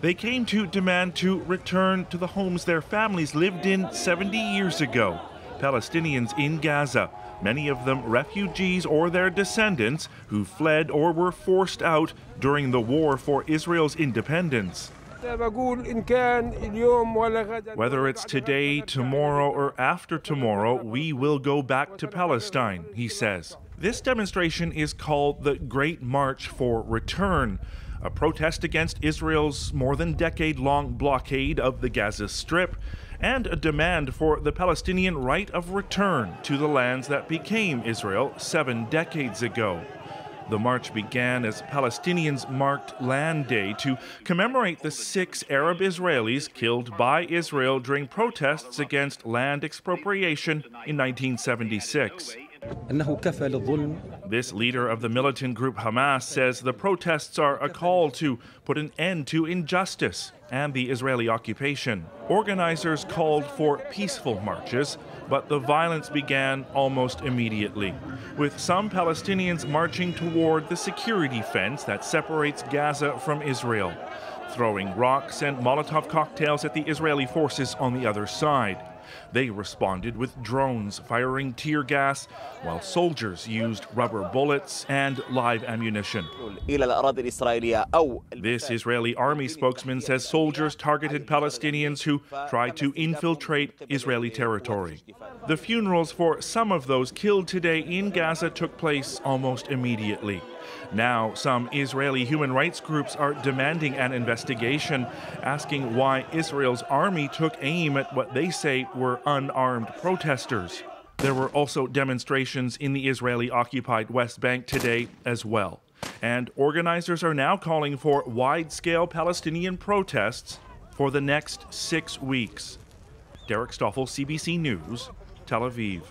They came to demand to return to the homes their families lived in 70 years ago. Palestinians in Gaza, many of them refugees or their descendants who fled or were forced out during the war for Israel's independence. Whether it's today, tomorrow, or after tomorrow, we will go back to Palestine, he says. This demonstration is called the Great March for Return, a protest against Israel's more than decade-long blockade of the Gaza Strip, and a demand for the Palestinian right of return to the lands that became Israel 7 decades ago. The march began as Palestinians marked Land Day to commemorate the 6 Arab Israelis killed by Israel during protests against land expropriation in 1976. This leader of the militant group Hamas says the protests are a call to put an end to injustice and the Israeli occupation. Organizers called for peaceful marches, but the violence began almost immediately, with some Palestinians marching toward the security fence that separates Gaza from Israel, throwing rocks and Molotov cocktails at the Israeli forces on the other side. They responded with drones firing tear gas, while soldiers used rubber bullets and live ammunition. This Israeli army spokesman says soldiers targeted Palestinians who tried to infiltrate Israeli territory. The funerals for some of those killed today in Gaza took place almost immediately. Now, some Israeli human rights groups are demanding an investigation, asking why Israel's army took aim at what they say were unarmed protesters. There were also demonstrations in the Israeli-occupied West Bank today as well. And organizers are now calling for wide-scale Palestinian protests for the next 6 weeks. Derek Stoffel, CBC News, Tel Aviv.